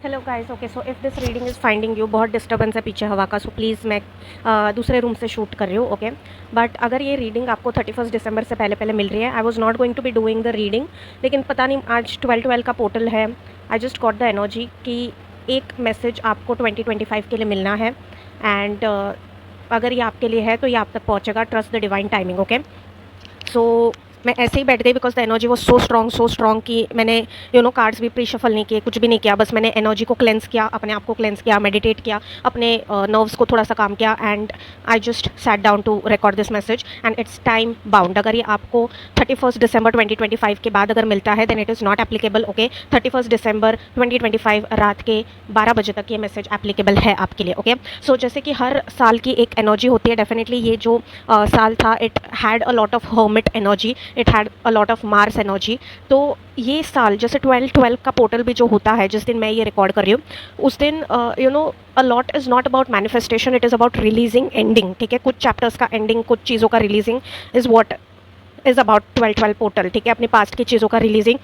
Hello guys, okay so if this reading is finding you, बहुत disturbance है पीछे हवा का, सो प्लीज़ मैं दूसरे रूम से शूट कर रही हूँ, ओके। बट अगर ये रीडिंग आपको 31 दिसंबर से पहले पहले मिल रही है, I was not going to be doing the reading, लेकिन पता नहीं आज 12/12 का पोर्टल है। I just got the energy कि एक मैसेज आपको 2025 के लिए मिलना है एंड अगर ये आपके लिए है तो ये आप तक पहुँचेगा। Trust the divine timing, okay. So मैं ऐसे ही बैठ गई बिकॉज द एनर्जी वो सो स्ट्रॉन्ग कि मैंने कार्ड्स भी प्री शफल नहीं किए, कुछ भी नहीं किया, बस मैंने एनर्जी को क्लेंस किया, अपने आप को क्लेंस किया, मेडिटेट किया, अपने नर्व्स को थोड़ा सा काम किया and I just sat down to record this message and it's time bound. अगर ये आपको 31 दिसंबर 2025 के बाद अगर मिलता है then it is not applicable, okay. 31 दिसंबर 2025 रात के 12 बजे तक ये मैसेज एप्लीकेबल है आपके लिए, ओके। सो जैसे कि हर साल की एक एनर्जी होती है, डेफिनेटली ये जो साल था it had a lot of hermit energy, it had a lot of Mars energy. तो ये साल जैसे 12/12 का पोर्टल भी जो होता है जिस दिन मैं ये रिकॉर्ड कर रही हूँ, उस दिन a lot is not about manifestation, it is about releasing ending, ठीक है। कुछ चैप्टर्स का एंडिंग, कुछ चीज़ों का releasing is what is about 12/12 portal, ठीक है, अपनी पास्ट की चीज़ों का रिलीजिंग।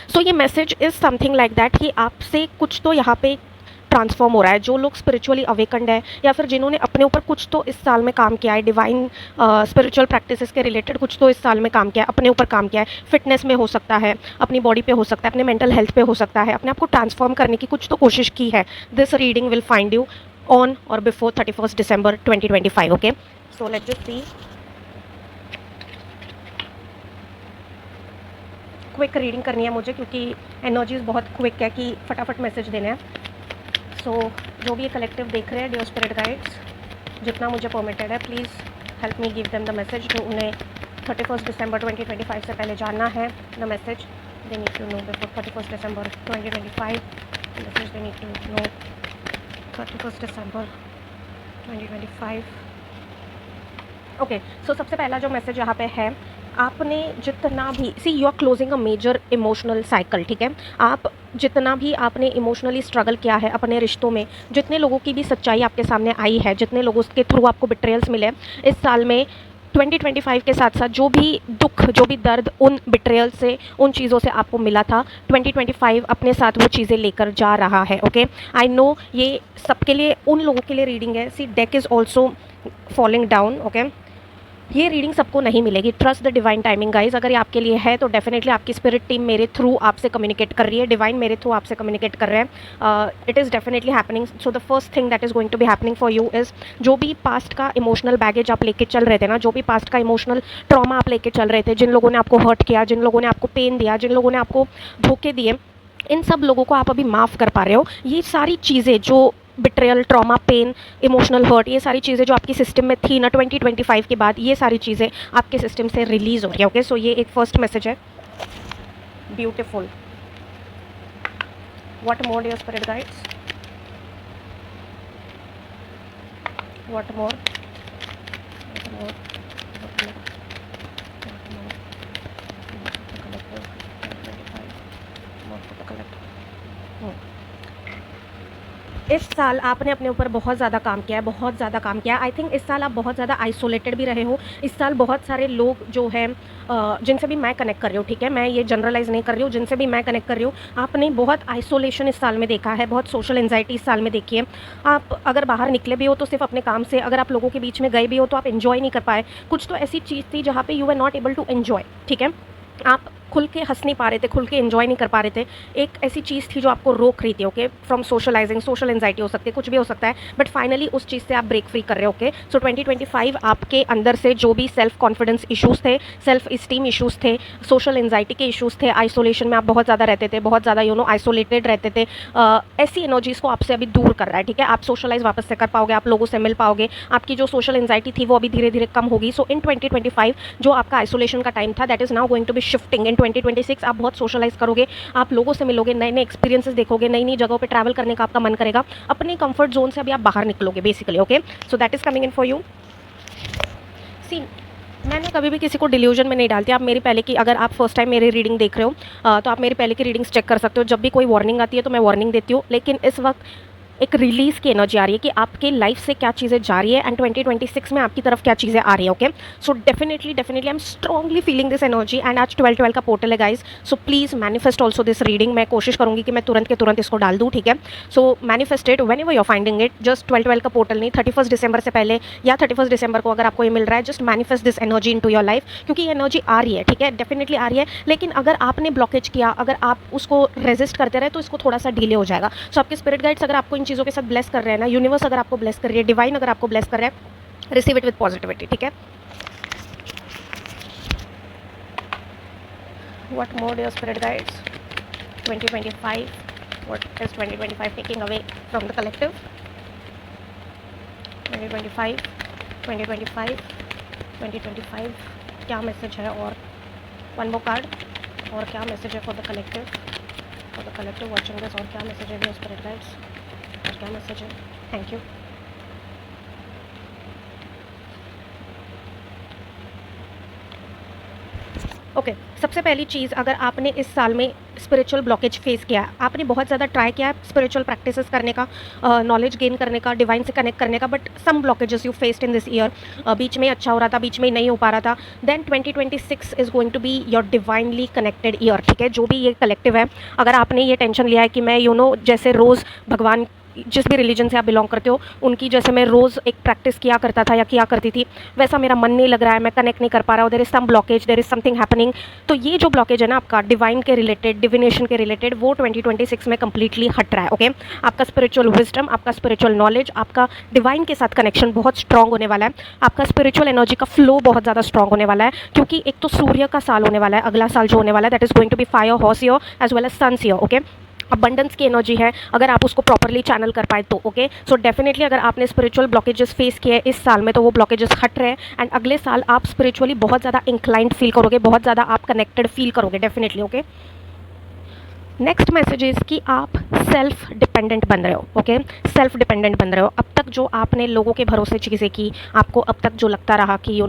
सो ये message is something like that कि आपसे कुछ तो यहाँ पे ट्रांसफॉर्म हो रहा है। जो लोग स्पिरिचुअली अवेकंड है या फिर जिन्होंने अपने ऊपर कुछ तो इस साल में काम किया है, डिवाइन स्पिरिचुअल प्रैक्टिसेस के रिलेटेड कुछ तो इस साल में काम किया है, अपने ऊपर काम किया है, फिटनेस में हो सकता है, अपनी बॉडी पे हो सकता है, अपने मेंटल हेल्थ पे हो सकता है, अपने आप को ट्रांसफॉर्म करने की कुछ तो कोशिश की है। This reading will find you on or before 31 December 2025, okay. So let's just see. Quick reading करनी है मुझे क्योंकि एनर्जीज बहुत क्विक है कि फटाफट मैसेज देने हैं। सो जो भी ये कलेक्टिव देख रहे हैं, डियर स्पिरिट गाइड्स, जितना मुझे परमिटेड है, please help me give them the message जो उन्हें 31 दिसंबर 2025 से पहले जानना है। The message they need to know before 31 December 2025, message they need to know 31 December 2025, okay. So सबसे पहला जो मैसेज यहाँ पे है, आपने जितना भी you are closing a major emotional cycle, ठीक है। आप जितना भी आपने इमोशनली स्ट्रगल किया है अपने रिश्तों में, जितने लोगों की भी सच्चाई आपके सामने आई है, जितने लोगों के थ्रू आपको बिट्रेयल्स मिले इस साल में 2025 के साथ साथ, जो भी दुख, जो भी दर्द उन बिट्रेयल से, उन चीज़ों से आपको मिला था, 2025 अपने साथ वो चीज़ें लेकर जा रहा है, ओके। आई नो ये सबके लिए, उन लोगों के लिए रीडिंग है। C deck is also falling down, okay. ये रीडिंग सबको नहीं मिलेगी। Trust the divine timing guys. अगर ये आपके लिए है तो डेफिनेटली आपकी स्पिरिट टीम मेरे थ्रू आपसे कम्युनिकेट कर रही है, डिवाइन मेरे थ्रू आपसे कम्युनिकेट कर रहे हैं। It is definitely happening. So the first thing that is going to be happening for you is, जो भी पास्ट का इमोशनल बैगेज आप लेके चल रहे थे ना, जो भी पास्ट का इमोशनल ट्रॉमा आप लेके चल रहे थे, जिन लोगों ने आपको हर्ट किया, जिन लोगों ने आपको पेन दिया, जिन लोगों ने आपको धोखे दिए, इन सब लोगों को आप अभी माफ़ कर पा रहे हो। ये सारी चीज़ें जो betrayal, trauma, pain, emotional hurt, ये सारी चीज़ें जो आपकी सिस्टम में थी ना 2025 के बाद, ये सारी चीज़ें आपके सिस्टम से रिलीज़ हो रही है, ओके। सो ये एक फर्स्ट मैसेज है। Beautiful. What more dear spirit guides, what more, what more, इस साल आपने अपने ऊपर बहुत ज़्यादा काम किया है, बहुत ज़्यादा काम किया है। आई थिंक इस साल आप बहुत ज़्यादा आइसोलेटेड भी रहे हो। इस साल बहुत सारे लोग जो हैं जिनसे भी मैं कनेक्ट कर रही हूँ, ठीक है, मैं ये जनरलाइज़ नहीं कर रही हूँ, जिनसे भी मैं कनेक्ट कर रही हूँ, आपने बहुत आइसोलेशन इस साल में देखा है, बहुत सोशल एंजाइटी इस साल में देखी है। आप अगर बाहर निकले भी हो तो सिर्फ अपने काम से, अगर आप लोगों के बीच में गए भी हो तो आप इन्जॉय नहीं कर पाए। कुछ तो ऐसी चीज़ थी जहाँ पे you are not able to enjoy, ठीक है। आप खुल के हंस नहीं पा रहे थे, खुल के एंजॉय नहीं कर पा रहे थे। एक ऐसी चीज़ थी जो आपको रोक रही थी, okay, from socializing. Social anxiety हो सकती है, कुछ भी हो सकता है, बट फाइनली उस चीज़ से आप ब्रेक फ्री कर रहे हो, ओके। सो 2025 आपके अंदर से जो भी सेल्फ कॉन्फिडेंस इशूज़ थे, सेल्फ इस्टीम इशूज़ थे, सोशल एंजाइटी के इशूज़ थे, आइसोलेशन में आप बहुत ज़्यादा रहते थे, बहुत ज़्यादा आइसोलेटेड रहते थे, ऐसी एनर्जीज़ को आपसे अभी दूर कर रहा है, ठीक है। आप सोशलाइज वापस से कर पाओगे, आप लोगों से मिल पाओगे, आपकी जो सोशल एंजाइटी थी वो अभी धीरे धीरे कम होगी। सो इन 2025 जो आपका आइसोलेशन का टाइम था, that is now going to be shifting. In 2026 आप बहुत सोशलाइज करोगे, आप लोगों से मिलोगे, नए नए एक्सपीरियंसेस देखोगे, नई नई जगहों पे ट्रैवल करने का आपका मन करेगा, अपने कंफर्ट जोन से अभी आप बाहर निकलोगे basically, okay. So that is coming in for you. See, मैंने कभी भी किसी को डिल्यूजन में नहीं डालती। आप मेरी पहले की, अगर आप फर्स्ट टाइम मेरी रीडिंग देख रहे हो तो आप मेरी पहले की रीडिंग्स चेक कर सकते हो। जब भी कोई वार्निंग आती है तो मैं वार्निंग देती हूँ, लेकिन इस वक्त एक रिलीज़ की एनर्जी आ रही है कि आपके लाइफ से क्या चीज़ें जा रही है एंड 2026 में आपकी तरफ क्या चीज़ें आ रही है। Okay, so definitely definitely I am strongly feeling this energy and आज 12/12 का पोर्टल है guys, so please manifest also this reading. मैं कोशिश करूँगी कि मैं तुरंत के तुरंत इसको डाल दूँ, ठीक है। So manifested whenever you are finding it, just 12/12 का पोर्टल नहीं, 31 दिसंबर से पहले या 31 दिसंबर को अगर आपको ये मिल रहा है, just manifest this energy into your life, क्योंकि ये एनर्जी आ रही है, ठीक है, डेफिनेटली आ रही है। लेकिन अगर आपने ब्लॉकेज किया, अगर आप उसको रेजिस्ट करते रहे तो इसको थोड़ा सा डिले हो जाएगा। सो आपके स्पिरिट गाइड्स अगर आपको इन चीज़ों के साथ ब्लेस कर रहे हैं ना, यूनिवर्स अगर आपको ब्लेस कर रही है, डिवाइन अगर आपको ब्लेस कर रहा है, रिसीव इट विद पॉजिटिविटी, ठीक है। What mode your spirit guides 2025, what is 2025 taking away from the collective 2025 2025 2025 क्या मैसेज है, और वन मोर कार्ड, और क्या मैसेज है for the collective watching this, और क्या मैसेज है योर स्पिरिट गाइड्स, और क्या मैसेज है। Thank you. ओके, सबसे पहली चीज़, अगर आपने इस साल में स्पिरिचुअल ब्लॉकेज फेस किया, आपने बहुत ज़्यादा ट्राई किया है स्पिरिचुअल प्रैक्टिसेस करने का, नॉलेज गेन करने का, डिवाइन से कनेक्ट करने का, but some blockages you faced in this year, बीच में अच्छा हो रहा था, बीच में नहीं हो पा रहा था, then 2026 is going to be your divinely connected year, ठीक है। जो भी ये कलेक्टिव है, अगर आपने ये टेंशन लिया है कि मैं जैसे रोज़ भगवान, जिस भी रिलीजन से आप बिलोंग करते हो, उनकी जैसे मैं रोज़ एक प्रैक्टिस किया करता था या किया करती थी, वैसा मेरा मन नहीं लग रहा है, मैं कनेक्ट नहीं कर पा रहा हूँ, there is some blockage, there is something happening, तो ये जो ब्लॉकेज है ना आपका डिवाइन के रिलेटेड, डिविनेशन के रिलेटेड, वो 2026 में कंप्लीटली हट रहा है। ओके, आपका स्पिरिचुअल विजडम, आपका स्पिरिचुअल नॉलेज, आपका डिवाइन के साथ कनेक्शन बहुत स्ट्रॉन्ग होने वाला है, आपका स्पिरिचुअल एनर्जी का फ्लो बहुत ज़्यादा स्ट्रॉन्ग होने वाला है, क्योंकि एक तो सूर्य का साल होने वाला है, अगला साल जो होने वाला है, that is going to be fire horse year as well as sun's year. Okay, abundance की एनर्जी है, अगर आप उसको प्रॉपरली चैनल कर पाए तो। ओके, सो डेफिनेटली अगर आपने स्पिरिचुअल ब्लॉकेजेस फेस किए इस साल में, तो वो ब्लॉकेजेस हट रहे हैं एंड अगले साल आप स्पिरिचुअली बहुत ज़्यादा इंक्लाइंड फील करोगे, बहुत ज़्यादा आप कनेक्टेड फील करोगे definitely. Okay, next message is कि आप सेल्फ डिपेंडेंट बन रहे हो। ओके, सेल्फ डिपेंडेंट बन रहे हो। अब तक जो आपने लोगों के भरोसे चीज़ें की, आपको अब तक जो लगता रहा कि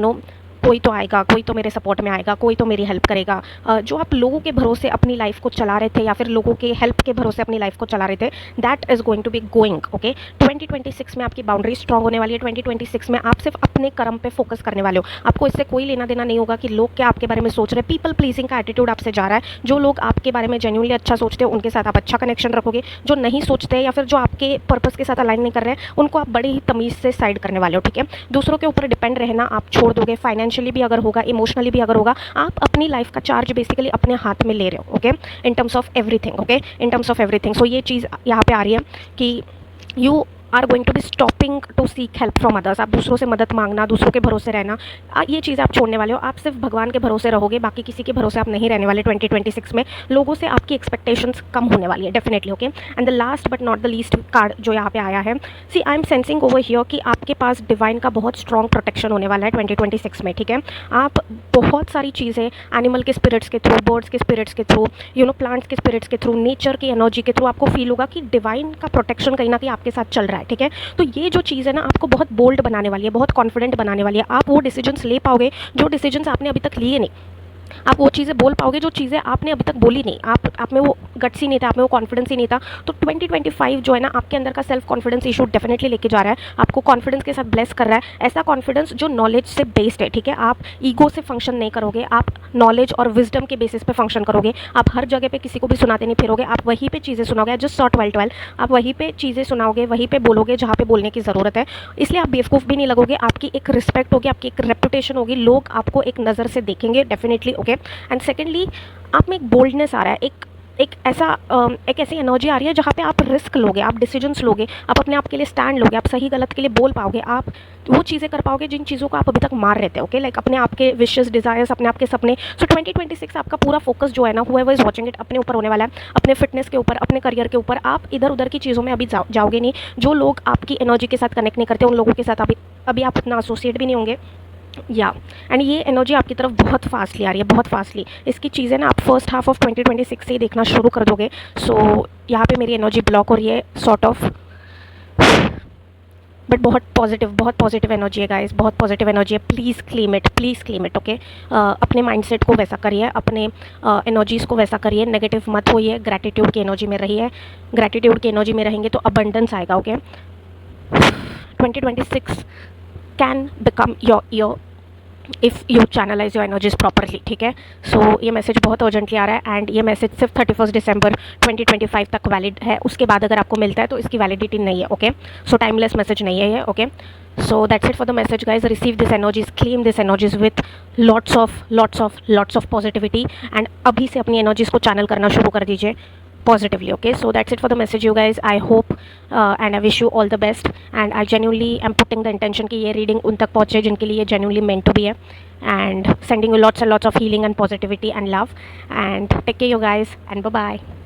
कोई तो आएगा, कोई तो मेरे सपोर्ट में आएगा, कोई तो मेरी हेल्प करेगा, जो आप लोगों के भरोसे अपनी लाइफ को चला रहे थे या फिर लोगों के हेल्प के भरोसे अपनी लाइफ को चला रहे थे, that is going to be going. Okay, 2026 में आपकी बाउंड्री स्ट्रॉन्ग होने वाली है। 2026 में आप सिर्फ अपने कर्म पे फोकस करने वाले हो, आपको इससे कोई लेना देना नहीं होगा कि लोग क्या आपके बारे में सोच रहे हैं। पीपल प्लीजिंग का एटीट्यूड आपसे जा रहा है। जो लोग आपके बारे में जेन्युइनली अच्छा सोचते हैं उनके साथ आप अच्छा कनेक्शन रखोगे, जो नहीं सोचते या फिर जो आपके पर्पस के साथ अलाइन नहीं कर रहे हैं उनको आप बड़ी ही तमीज़ से साइड करने वाले हो। ठीक है, दूसरों के ऊपर डिपेंड रहना आप छोड़ दोगे, फाइनेंशियली भी अगर होगा, इमोशनली भी अगर होगा, आप अपनी लाइफ का चार्ज बेसिकली अपने हाथ में ले रहे हो। Okay, in terms of everything. Okay, in terms of everything. So ये चीज़ यहाँ पे आ रही है कि you are going to be stopping to seek help from others. आप दूसरों से मदद मांगना, दूसरों के भरोसे रहना, ये चीज़ आप छोड़ने वाले हो। आप सिर्फ भगवान के भरोसे रहोगे, बाकी किसी के भरोसे आप नहीं रहने वाले। 2026 में लोगों से आपकी एक्सपेक्टेशंस कम होने वाली है definitely. Okay, and the last but not the least card जो यहाँ पे आया है, see I am sensing over here कि आपके पास डिवाइन का बहुत स्ट्रॉन्ग प्रोटेक्शन होने वाला है 2026 में। ठीक है, आप बहुत सारी चीज़ें एनिमल के स्पिरिट्स के थ्रू, बर्ड्स के स्पिरिट्स के थ्रू, प्लांट्स के स्पिरिट्स के थ्रू, नेचर की एनर्जी के थ्रू आपको फील होगा कि डिवाइन का प्रोटेक्शन कहीं ना कहीं आपके साथ चल रहा है। ठीक है, तो ये जो चीज़ है ना आपको बहुत बोल्ड बनाने वाली है, बहुत कॉन्फिडेंट बनाने वाली है। आप वो डिसीजंस ले पाओगे जो डिसीजंस आपने अभी तक लिए नहीं। आप वो चीज़ें बोल पाओगे जो चीज़ें आपने अभी तक बोली नहीं। आप में वो गट्स ही नहीं था, आप में वो कॉन्फिडेंस ही नहीं था। तो 2025 जो है ना आपके अंदर का सेल्फ कॉन्फिडेंस इशू डेफिनेटली लेके जा रहा है, आपको कॉन्फिडेंस के साथ ब्लेस कर रहा है। ऐसा कॉन्फिडेंस जो नॉलेज से बेस्ड है। ठीक है, आप ईगो से फंक्शन नहीं करोगे, आप नॉलेज और विजडम के बेसिस पे फंक्शन करोगे। आप हर जगह पे किसी को भी सुनाते नहीं फिरोगे, आप वहीं पे चीज़ें सुनाओगे। जस्ट सॉ 12 आप वहीं पे चीज़ें सुनाओगे, वहीं पे बोलोगे जहाँ पे बोलने की ज़रूरत है। इसलिए आप बेवकूफ़ भी नहीं लगोगे, आपकी एक रिस्पेक्ट होगी, आपकी एक रेपुटेशन होगी, लोग आपको एक नज़र से देखेंगे डेफिनेटली। ओके, एंड सेकेंडली आप में एक बोल्डनेस आ रहा है, एक ऐसी एनर्जी आ रही है जहाँ पे आप रिस्क लोगे, आप डिसीजंस लोगे, आप अपने आप के लिए स्टैंड लोगे, आप सही गलत के लिए बोल पाओगे, आप वो चीज़ें कर पाओगे जिन चीज़ों को आप अभी तक मार रहे थे। ओके, लाइक अपने आप के विशेस, डिज़ायर्स, अपने आप के सपने। सो 2026 आपका पूरा फोकस जो है ना, हुएवर इज़ वॉचिंग इट, अपने ऊपर होने वाला है, अपने फिटनेस के ऊपर, अपने करियर के ऊपर। आप इधर उधर की चीज़ों में अभी जाओगे नहीं। जो लोग आपकी एनर्जी के साथ कनेक्ट नहीं करते उन लोगों के साथ अभी आप उतना एसोसिएट भी नहीं होंगे। एंड ये एनर्जी आपकी तरफ बहुत फास्टली आ रही है, बहुत फास्टली। इसकी चीज़ें ना आप फर्स्ट हाफ ऑफ 2026 से ही देखना शुरू कर दोगे। सो यहाँ पे मेरी एनर्जी ब्लॉक हो रही है, सॉर्ट ऑफ बट बहुत पॉजिटिव एनर्जी है गाइस, बहुत पॉजिटिव एनर्जी है। Please claim it, okay. अपने माइंडसेट को वैसा करिए, अपने एनर्जीज़ को वैसा करिए, नेगेटिव मत होइए, ग्रैटिट्यूड की एनर्जी में रहिए। ग्रैटिट्यूड की एनर्जी में रहेंगे तो अबंडेंस आएगा, okay. 2026 can become your year if you channelise your energies properly, ठीक है। सो ये मैसेज बहुत अर्जेंटली आ रहा है एंड ये मैसेज सिर्फ 31 दिसंबर 2025 तक वैलिड है। उसके बाद अगर आपको मिलता है तो इसकी वैलिडिटी नहीं है, ओके। सो टाइमलेस मैसेज नहीं है ये, okay. So that's it for the message guys. Receive this energies, claim this energies with lots of positivity and अभी से अपनी एनर्जीज को चैनल करना शुरू कर दीजिए positively, okay. So that's it for the message you guys. I hope and I wish you all the best and I genuinely am putting the intention कि ये reading उन तक पहुँचे जिनके लिए genuinely meant to be है, and sending you lots and lots of healing and positivity and love, and take care you guys and bye bye.